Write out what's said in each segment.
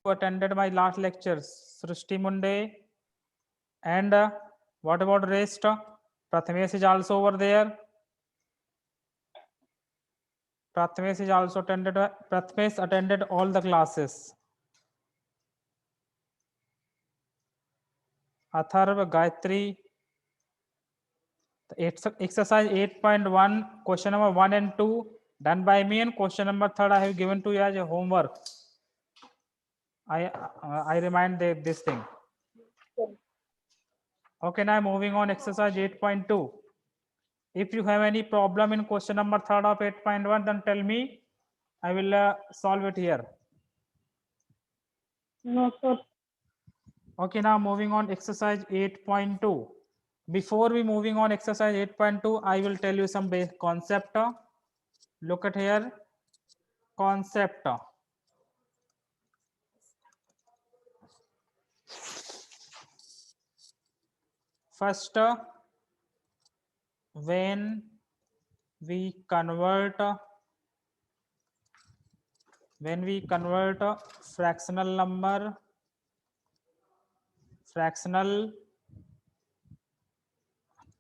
who attended my last lectures? Srishti Munde. And what about rest? Prathamesh is also over there. Prathamesh is also attended. Prathamesh attended all the classes. Atharva, Gayatri. Exercise 8.1, question number 1 and 2 done by me, and question number 3 I have given to you as a homework. I remind this thing. Okay, now moving on exercise 8.2. If you have any problem in question number 3 of 8.1, then tell me. I will solve it here. No, sir. Okay, now moving on exercise 8.2. Before we moving on exercise 8.2, I will tell you some basic concept. Look at here. Concept. First, when we convert fractional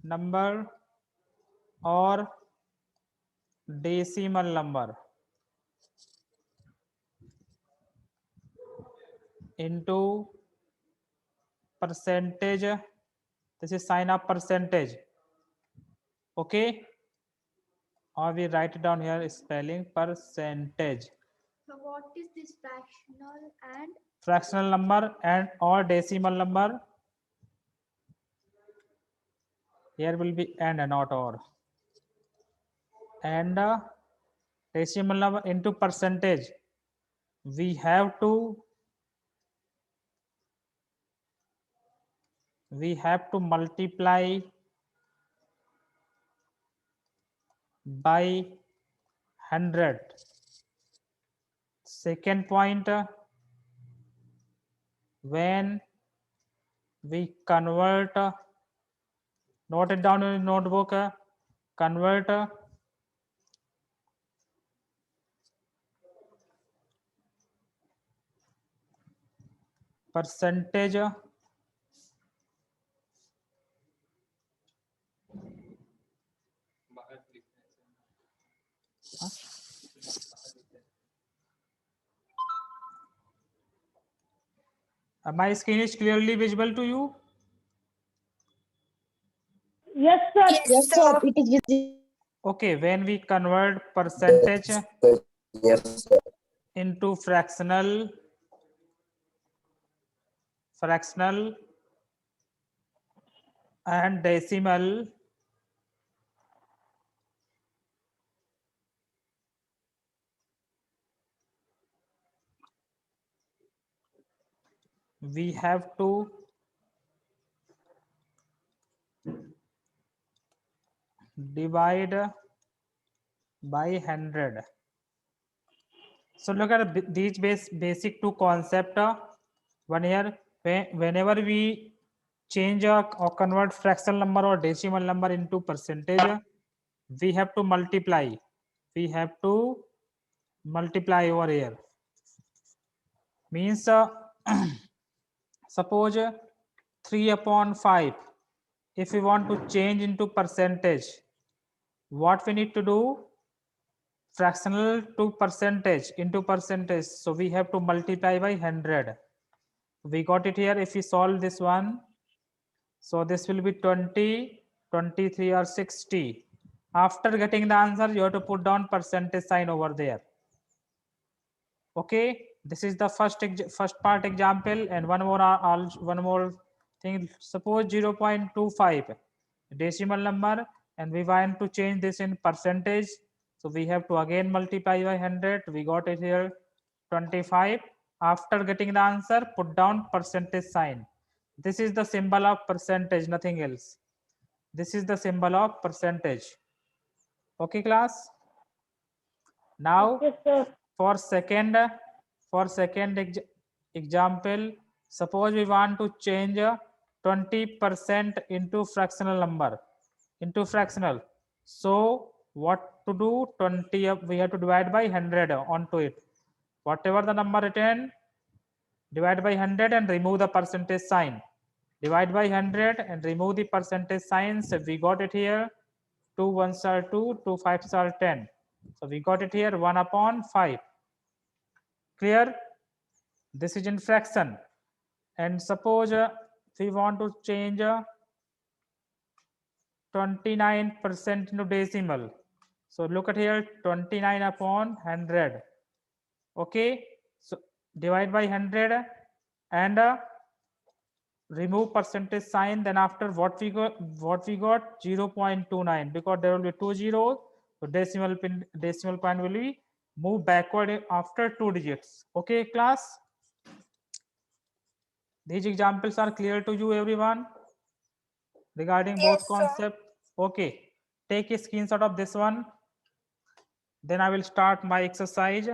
number or decimal number into percentage, this is sign of percentage. Okay, or we write it down here, spelling percentage. So what is this Fractional number and or decimal number? Here will be and not or. And decimal number into percentage. We have to multiply by 100. Second point, when we convert, note it down in your notebook, convert percentage my screen is clearly visible to you? Yes, sir. Yes, sir. It is visible. Okay, when we convert percentage Yes, sir. into fractional and decimal, we have to divide by 100. So look at these basic two concept. One here, whenever we change or convert fractional number or decimal number into percentage, we have to multiply. Over here. Means suppose 3/5. If we want to change into percentage, what we need to do? Fractional to percentage into percentage. So we have to multiply by 100. We got it here. If we solve this one, so this will be 20, 23 or 60. After getting the answer, you have to put down percentage sign over there. Okay, this is the first part example, and one more thing. Suppose 0.25 decimal number, and we want to change this in percentage. So we have to again multiply by 100. We got it here 25. After getting the answer, put down percentage sign. This is the symbol of percentage, nothing else. This is the symbol of percentage. Okay, class. Now Yes, sir. for second example, suppose we want to change 20% into fractional number, into fractional. So what to do? 20, we have to divide by 100 onto it. Whatever the number written, Divide by 100 and remove the percentage sign. Divide by 100 and remove the percentage sign. So we got it here. 2 ones are 2, 2 fives are 10. So we got it here 1 upon 5. Clear? This is in fraction. And suppose we want to change 29% into decimal. So look at here, 29 upon 100. Okay, so divide by 100 and remove percentage sign. Then after what we got 0.29, because there will be 2 zeros. So decimal point will be move backward after 2 digits. Okay, class. These examples are clear to you, everyone, regarding both concepts. Okay, take a screenshot of this one. Then I will start my exercise.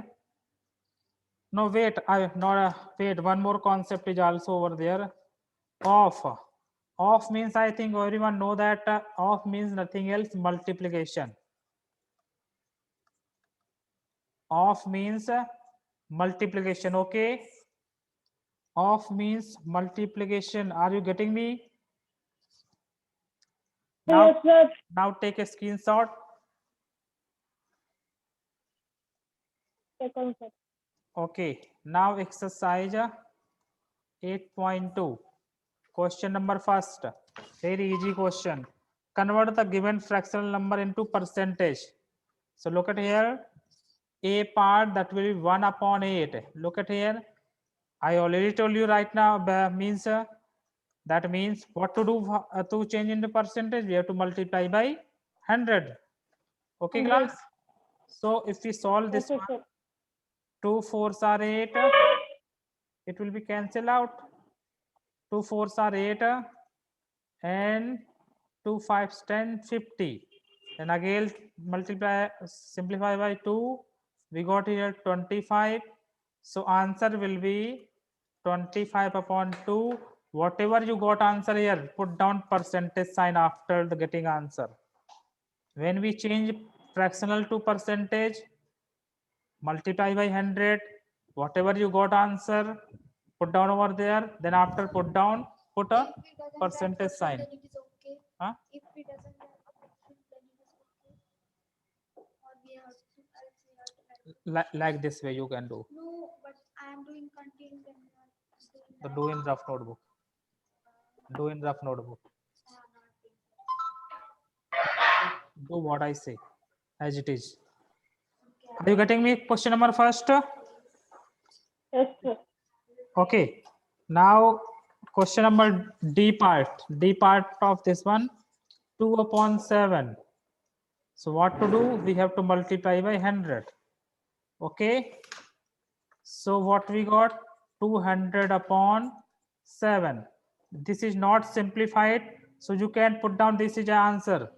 No, wait, wait, one more concept is also over there. Off. Off means, I think everyone know that off means nothing else, multiplication. Off means multiplication. Okay, off means multiplication. Are you getting me? Now, Yes, sir. now take a screenshot. Second, sir. Okay, now exercise 8.2. Question number first. Very easy question. Convert the given fractional number into percentage. So look at here. A part that will be 1 upon 8. Look at here. I already told you right now means that means what to do to change into percentage. We have to multiply by 100. Okay, 100. class. So if we solve this Okay, one, sir. 2 4s are 8. It will be cancelled out. 2 4s are 8 and 2 5s 10 50. Then again multiply, simplify by 2. We got here 25. So answer will be 25 upon 2. Whatever you got answer here, put down percentage sign after the getting answer. When we change fractional to percentage, multiply by 100. Whatever you got answer, put down over there. Then after put down, put a If it doesn't percentage get sign. then it is okay. Huh? If it doesn't get then it is okay. Or we have to else we have to Like this way you can do. no, but I am doing continue then you are doing So that. do in rough notebook. Do in rough notebook. I am not doing that. Do what I say as it is. Okay. Are you getting me? Question number first. Yes, sir. Okay. Now question number D part. D part of this one. 2 upon 7. So what to do? We have to multiply by 100. Okay. So what we got? 200 upon 7. This is not simplified. So you can put down this is the answer.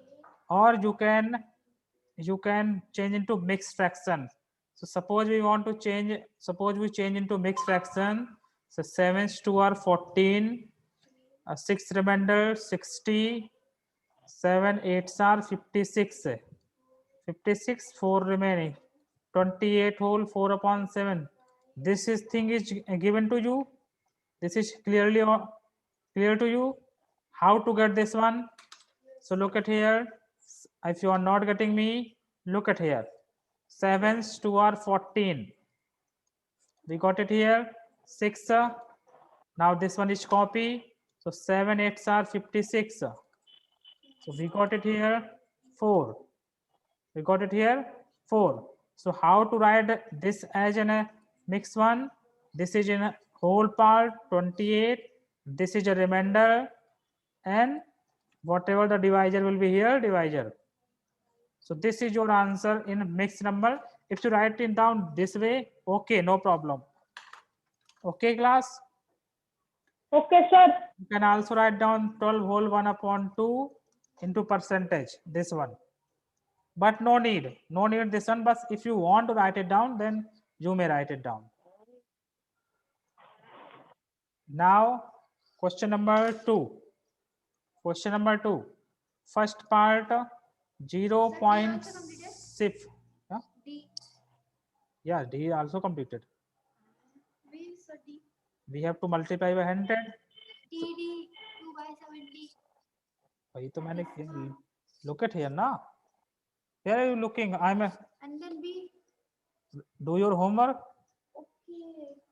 Or you can change into mixed fraction. So suppose we want to change, suppose we change into mixed fraction. So 7's 2 are 14, 6 remainder 60, 7 8's are 56, 56 4 remaining, 28 whole 4 upon 7. This is thing is given to you. This is clearly clear to you. How to get this one? So look at here. If you are not getting me, look at here. 7's 2 are 14. We got it here. 6. Now this one is copy. So 7 8's are 56. So we got it here 4. We got it here 4. So how to write this as in a mixed one? This is in a whole part 28. This is a remainder and whatever the divisor will be here, divisor. So this is your answer in mixed number. If you write it down this way, okay, no problem. Okay, class. Okay, sir. You can also write down 12 whole 1 upon 2 into percentage, this one. But no need this one. But if you want to write it down, then you may write it down. Now, question number 2. Question number 2. First part 0.6. Yeah? D. Yeah, D also completed. We is a D. we have to multiply by 100. TD 2 by 70. वही तो मैंने किया. Look at here ना. Where are you looking? And then B. Do your homework. Okay,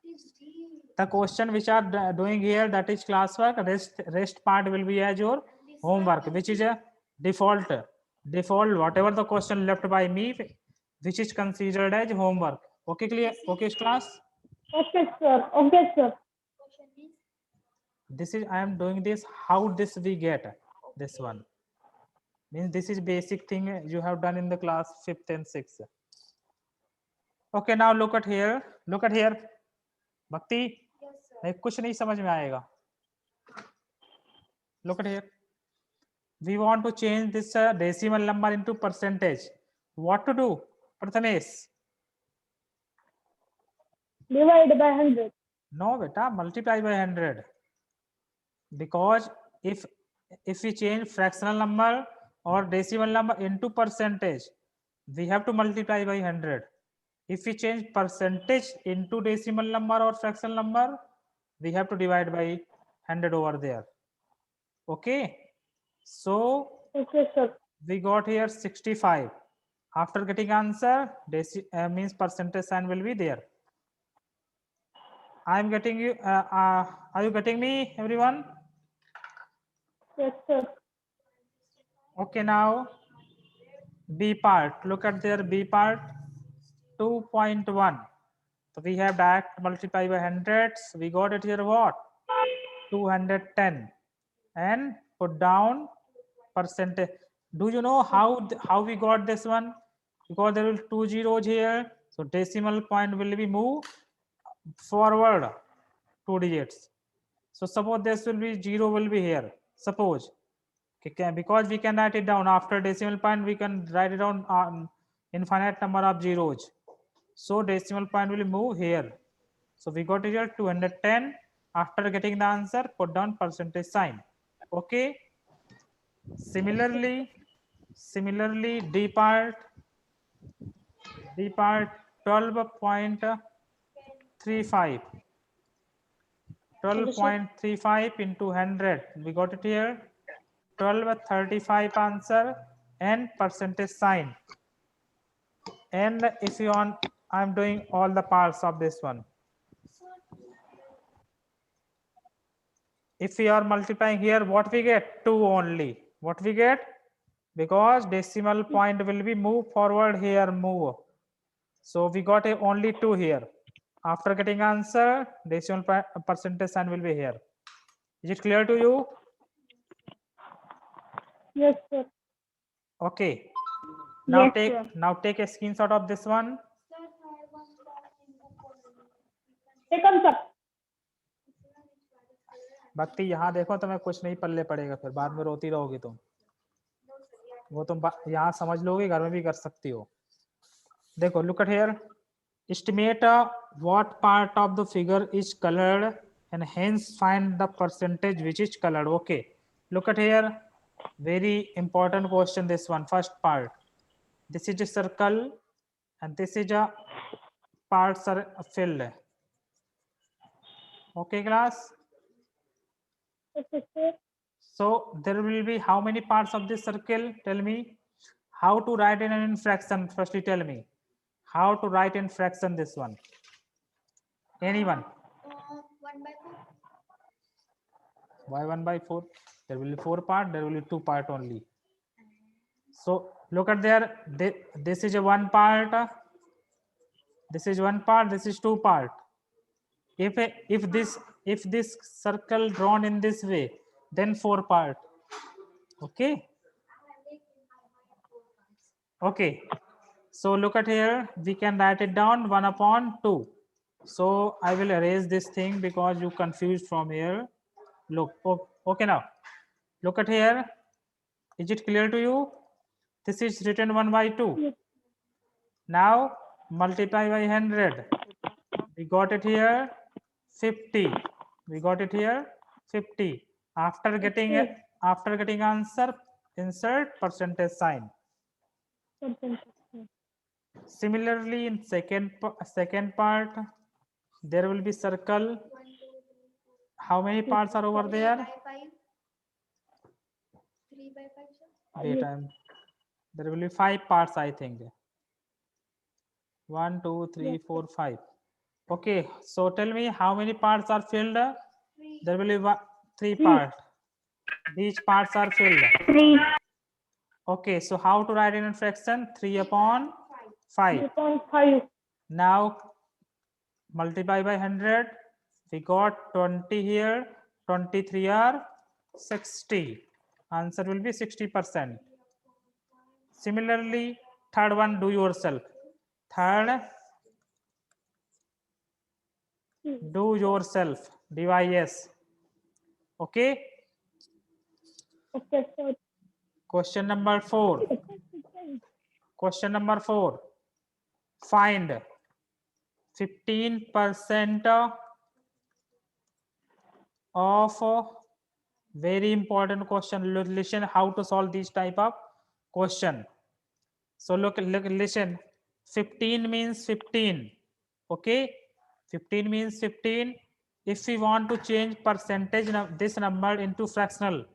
it is D. The question which are doing here, that is classwork. Rest part will be as your This homework, one which is is a default. Whatever the question left by me, which is considered as homework. Okay, clear? Okay, class. Okay, sir. Okay, sir. question is This is, I am doing this. How this we get this one? Means this is basic thing you have done in the class 5th and 6th. Okay, now look at here. Look at here. Bhakti, yes, sir. नहीं कुछ नहीं समझ में आएगा. Look at here. We want to change this decimal number into percentage. What to do, Prathamesh? Divide by 100. No, beta, multiply by 100. Because if we change fractional number or decimal number into percentage, we have to multiply by 100. If we change percentage into decimal number or fractional number, we have to divide by 100 over there. Okay. So Okay, sir. we got here 65. After getting answer, means percentage sign will be there. I am getting you. Are you getting me, everyone? Yes, sir. Okay, now B part. Look at their B part. 2.1. So we have direct multiply by hundreds. We got it here what? 210. And put down percentage. Do you know how we got this one? Because there will 2 zeros here, so decimal point will be moved forward 2 digits. So suppose this will be 0 will be here. Suppose, okay, because we can write it down after decimal point, we can write it down infinite number of zeros. So decimal point will move here. So we got here 210. After getting the answer, put down percentage sign. Okay. Similarly, D part 12.35. 12.35 into 100. We got it here. 1235 answer and percentage sign. And if you want, I'm doing all the parts of this one. If we are multiplying here, what we get? 2 only. What we get? Because decimal point will be moved forward here, move. So we got only 2 here. After getting answer, decimal percentage sign will be here. Is it clear to you? Yes, sir. Okay. Now Yes, take sir. now take a screenshot of this one. sir, I have one part in book already. Second, sir. भक्ति यहाँ देखो तुम्हें कुछ नहीं पल्ले पड़ेगा, फिर बाद में रोती रहोगी तुम. वो तुम यहाँ समझ लोगे, घर में भी कर सकती हो. देखो, look at here. Estimate what part of the figure is colored and hence find the percentage which is colored. Okay. Look at here. Very important question, this one. First part. This is a circle and this is a parts are filled. Okay, class. Okay, sir. So there will be how many parts of this circle? Tell me. How to write in an fraction? Firstly, tell me. How to write in fraction this one? Anyone? 1 by 4. Why 1 by 4? There will be 4 part. There will be 2 part only. So look at there. This is a 1 part. This is 1 part. This is 2 part. If this circle drawn in this way, then 4 part. Okay. Okay. So look at here. We can write it down 1 upon 2. So I will erase this thing because you confused from here. Look. Okay, now look at here. Is it clear to you? This is written 1 by 2. Yes. Now multiply by 100. We got it here 50. We got it here 50. After getting answer, insert percentage sign. Percentage. Similarly, in second part, there will be circle How many parts are over 3 there? by 5. 3 by 5, sir. Wait, there will be 5 parts, I think. 1, 2, 3, Yes, 4, 5. Okay, so tell me how many parts are filled? 3. There will be 3 Three. parts. These parts are filled. 3. Okay, so how to write in a fraction? 3 upon 5. 3.5. Now multiply by 100. We got 20 here. 23 are 60. Answer will be 60%. Similarly, third one, do yourself. Third, do yourself. DYS. Okay. Okay, sir. Question number 4. Question number 4. Find 15% of very important question. Listen how to solve this type of question. So look, listen. 15 means 15. Okay. 15 means 15. If we want to change percentage this number into fractional,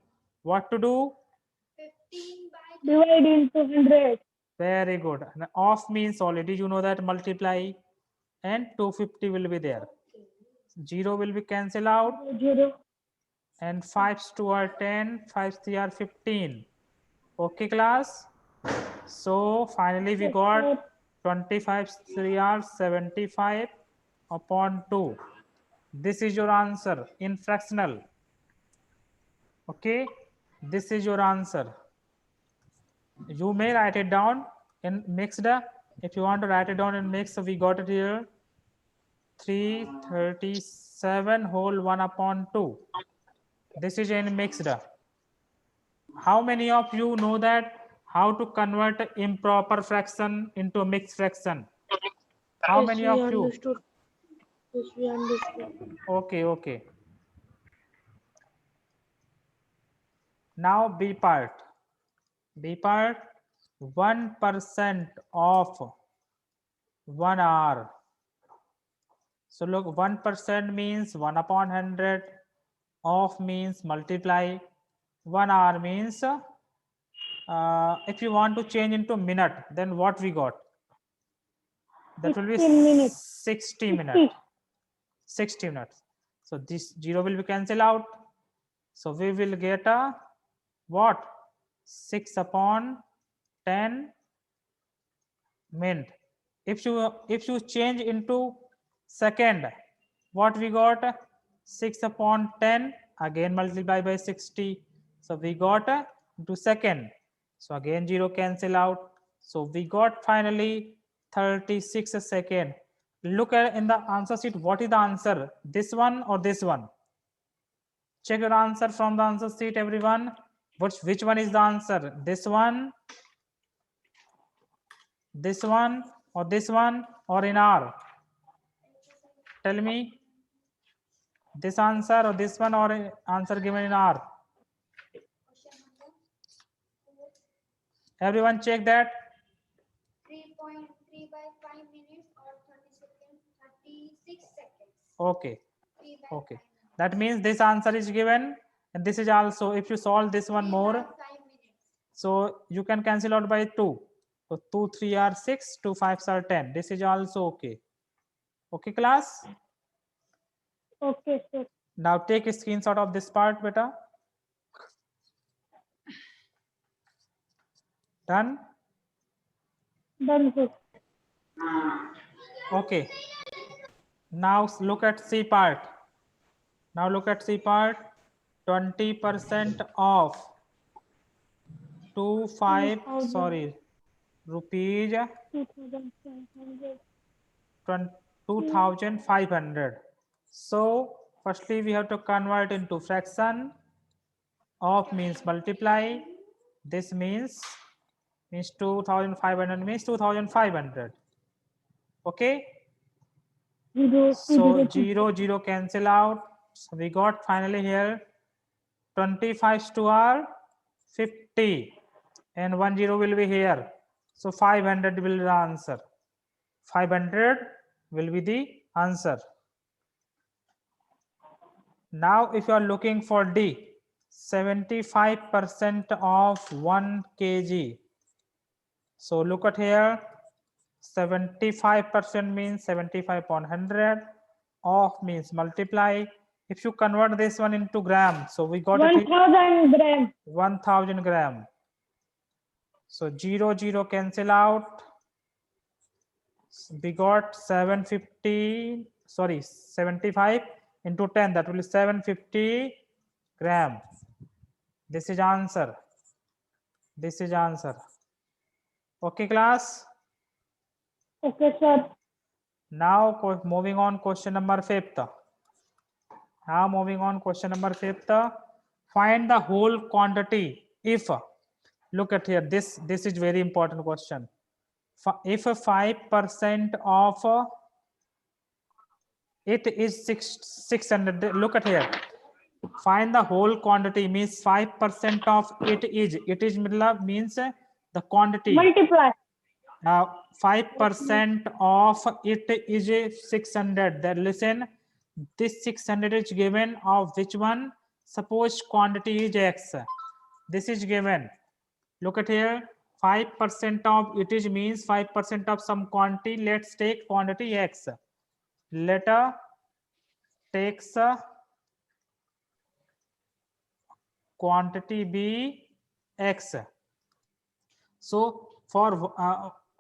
what to do? 15 by Divide into 100. Very good. And off means already you know that multiply, and 250 will be there. 0 will be cancelled out, 0. and 5s 2 are 10, 5s 3 are 15. Okay, class. So finally we Yes, got sir. 25 3 are 75 upon 2. This is your answer in fractional. Okay, this is your answer. You may write it down in mixed. If you want to write it down in mixed, so we got it here. 337 whole 1 upon 2. This is in mixed. How many of you know that how to convert improper fraction into mixed fraction? How many of you? Understood. Yes, we understood. Okay, okay. Now B part. B part, 1% of 1 hour. So look, 1% means 1 upon 100. Of means multiply. 1 hour means if you want to change into minute, then what we got? That will be 16 minutes. 60 minutes. 60 minutes. So this 0 will be cancelled out. So we will get a what? 6 upon 10 minute. If you change into second, what we got? 6 upon 10, again multiply by 60. So we got into second. So again 0 cancel out. So we got finally 36 second. Look at in the answer sheet, what is the answer? This one or this one? Check your answer from the answer sheet, everyone. Which one is the answer? This one, or this one, or in R? Tell me. This answer or this one, or answer given in R? Everyone check that. 3.3 by 5 minutes or 36 seconds. Okay. 3 by Okay. 5 minutes. That means this answer is given, and this is also, if you solve this one 3 more, by 5 minutes. so you can cancel out by 2. So 2 3 are 6, 2 5s are 10. This is also okay. Okay, class. Okay, sir. Now take a screenshot of this part, beta. Done. Done, sir. Okay. Now look at C part. Now look at C part. 20% off. 2,500. Rupees 2,500. 2,500. So firstly we have to convert into fraction. Of means multiply. This means 2,500 means 2,500. Okay. 0, So 2, 0 0 cancel out. So we got finally here 25 to our 50, and 1 0 will be here. So 500 will be the answer. 500 will be the answer. Now, if you are looking for D, 75% of 1 kg. So look at here, 75% means 75 upon 100, of means multiply. If you convert this one into gram, so we got it 1000 grams. 1000 gram. So 0, 0 cancel out. We got 750, sorry, 75 into 10, that will be 750 gram. This is answer. This is answer. Okay, class. Okay, sir. Now moving on, question number 5th. Now moving on, question number 5th. Find the whole quantity if, look at here, this is very important question. If 5% of it is 600, look at here. Find the whole quantity means 5% of it is means the quantity. Multiply. Now 5% of it is 600. Then listen, this 600 is given of which one? Suppose quantity is x. This is given. Look at here. 5% of it is means 5% of some quantity. Let's take quantity x. Let takes quantity be x. So for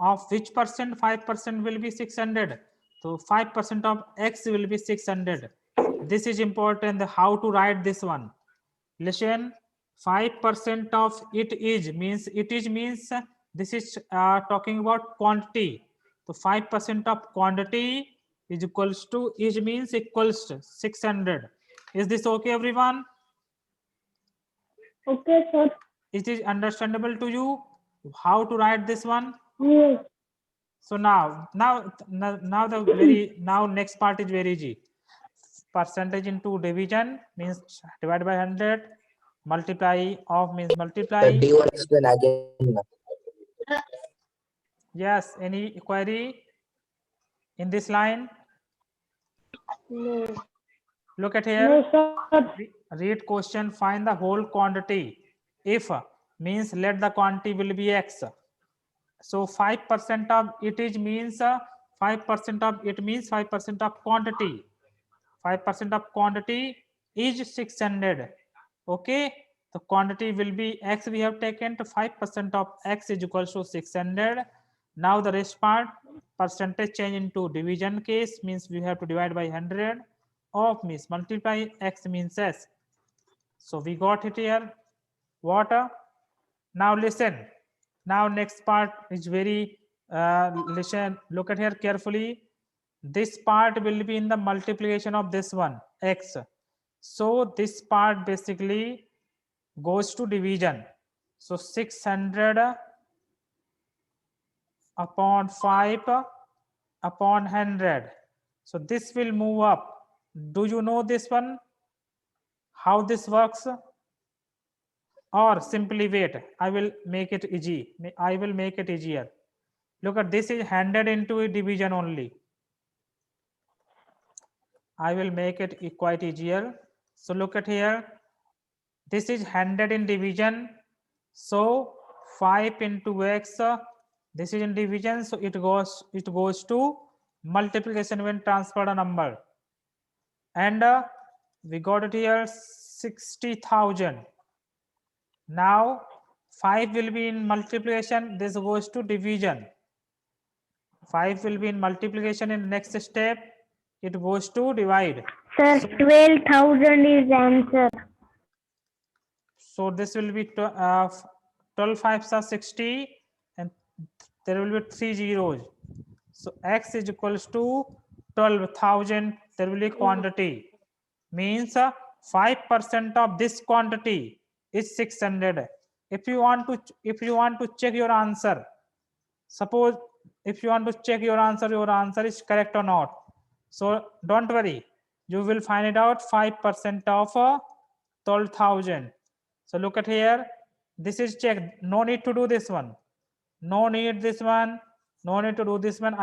of which percent 5% will be 600. So 5% of x will be 600. This is important. How to write this one? Listen, 5% of it is means this is talking about quantity. So 5% of quantity is equals to means equals to 600. Is this okay, everyone? Okay, sir. It is understandable to you how to write this one? Yes. So now next part is very easy. Percentage into division means divide by 100, multiply of means multiply. Do you want to explain again? Yes, any query in this line? No. Look at No, here. sir. Read question, find the whole quantity. If means let the quantity will be x. So 5% of it is means 5% of it means 5% of quantity. 5% of quantity is 600. Okay, the quantity will be x. We have taken to 5% of x is equals to 600. Now the rest part, percentage change into division case means we have to divide by 100. Of means multiply, x means s. So we got it here. What? Now listen. Now next part is very listen. Look at here carefully. This part will be in the multiplication of this one x. So this part basically goes to division. So 600 upon 5 upon 100. So this will move up. Do you know this one? How this works? Or simply wait, I will make it easy. I will make it easier. Look at this is 100 into a division only. I will make it quite easier. So look at here. This is 100 in division. So 5 into x. This is in division. So it goes to multiplication when transferred a number. And we got it here 60,000. Now 5 will be in multiplication. This goes to division. 5 will be in multiplication in next step. It goes to divide. Sir, 12,000 is answer. So this will be 12 5s are 60 and there will be 3 zeros. So x is equals to 12,000. There will be quantity. Means 5% of this quantity is 600. If you want to check your answer, suppose if you want to check your answer is correct or not. So don't worry, you will find it out 5% of 12,000. So look at here, this is checked. No need to do this one. No need this one. No need to do this one.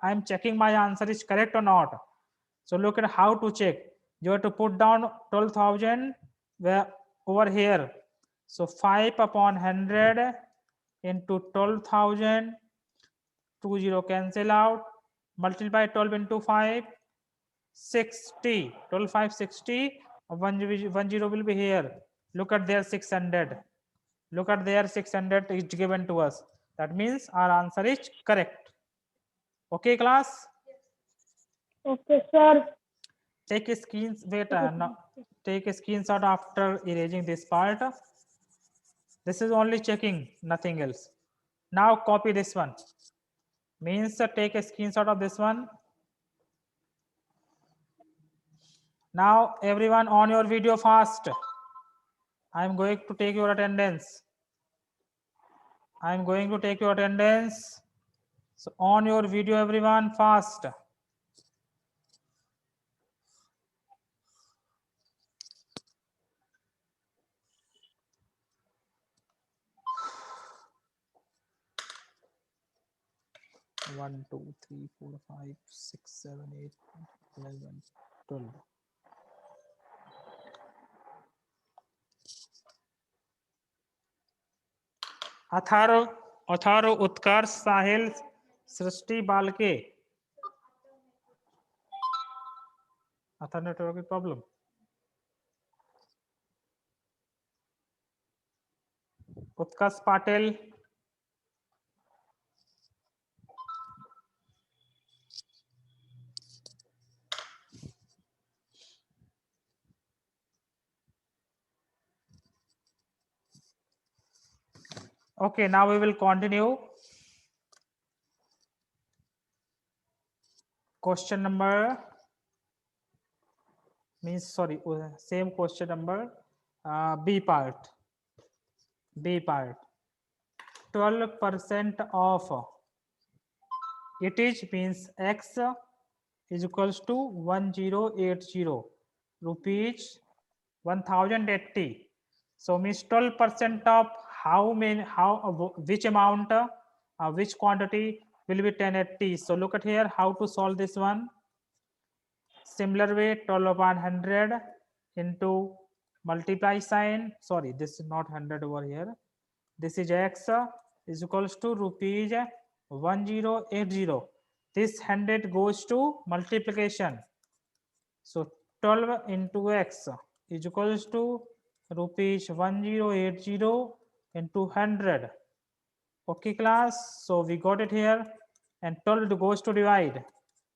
I'm checking my answer is correct or not. So look at how to check. You have to put down 12,000 where over here. So 5 upon 100 into 12,000, 20 cancel out, multiply 12 into 5, 60, 12 5 60, 1 0 will be here. Look at there 600. Look at there 600 is given to us. That means our answer is correct. Okay, class. Okay, sir. Take a take a screenshot after erasing this part. This is only checking, nothing else. Now copy this one. Means take a screenshot of this one. Now everyone on your video fast. I am going to take your attendance. I am going to take your attendance. So on your video, everyone fast. One, 2, 3, 4, 5, 6, 7, 8, 11, 12. अथारो उत्कर्ष साहिल सृष्टि बालके Athar network problem Utkarsh Patil Okay, now we will continue. Question number means sorry, same question number B part. B part. 12% of it is means X is equals to 1080 rupees 1080. So means 12% of how many which amount which quantity will be 1080. So look at here how to solve this one. Similar way 12 upon 100 into multiply sign. Sorry, this is not 100 over here. This is X is equals to rupees 1080. This 100 goes to multiplication. So 12 into X is equals to rupees 1080 into 100. Okay, class. So we got it here, and 12 goes to divide.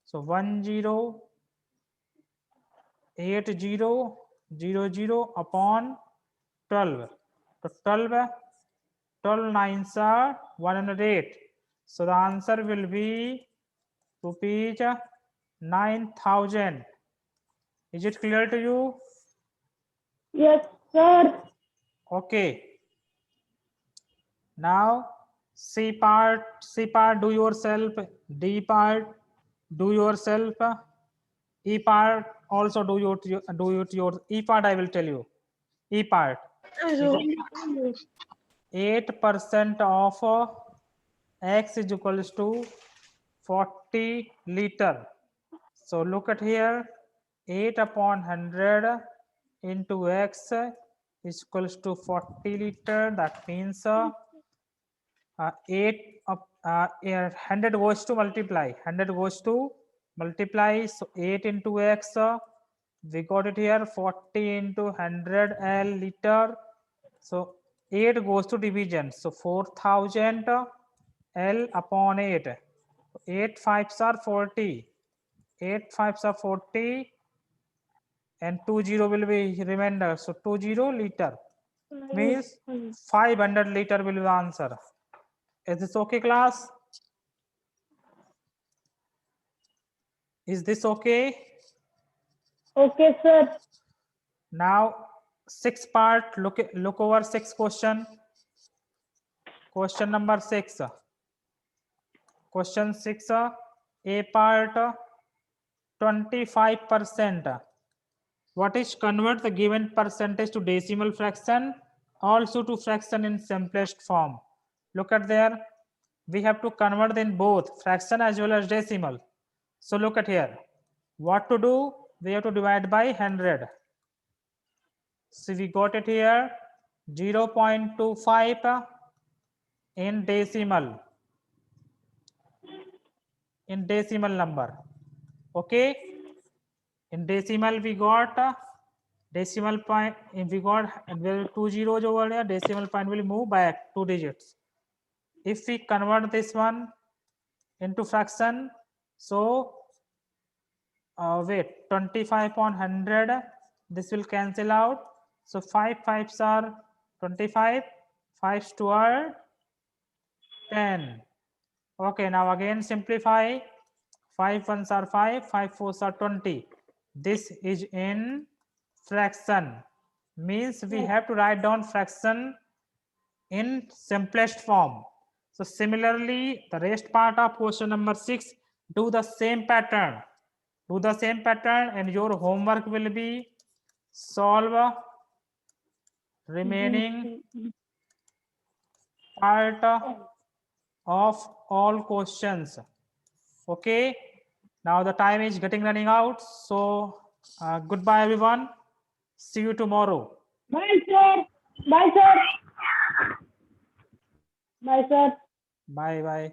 So 1080 upon 12. So 12 nines are 108. So the answer will be rupees 9,000. Is it clear to you? Yes, sir. Okay. Now C part do yourself. D part do yourself. E part also do it your E part I will tell you. E part 8% of X is equals to 40 liter. So look at here 8 upon 100 into X is equals to 40 liter. That means 100 goes to multiply. 100 goes to multiply. So 8 into X. We got it here 40 into 100 L liter. So 8 goes to division. So 4000 L upon 8. 8 5s are 40. 8 5s are 40. And 20 will be remainder. So 20 liter means 500 liter will be the answer. Is this okay, class? Is this okay? Okay, sir. Now 6 part, look over 6 question. Question number 6. Question 6, A part 25%. What is convert the given percentage to decimal fraction, also to fraction in simplest form? Look at there. We have to convert in both fraction as well as decimal. So look at here. What to do? we have to divide by 100. So we got it here 0.25 in decimal number. Okay, in decimal we got decimal point. If we got and there are 2 zeros over there, decimal point will move back 2 digits. If we convert this one into fraction, so wait, 25 upon 100, this will cancel out. So 5 5s are 25, 5s 2 are 10. Okay, now again simplify. 5 1s are 5, 5 4s are 20. This is in fraction. Means we have to write down fraction in simplest form. So similarly, the rest part of question number 6, do the same pattern. Do the same pattern, and your homework will be solve remaining part of all questions. Okay, now the time is getting running out, so goodbye everyone, see you tomorrow. Bye, sir. Bye, sir. Bye, sir. Bye bye.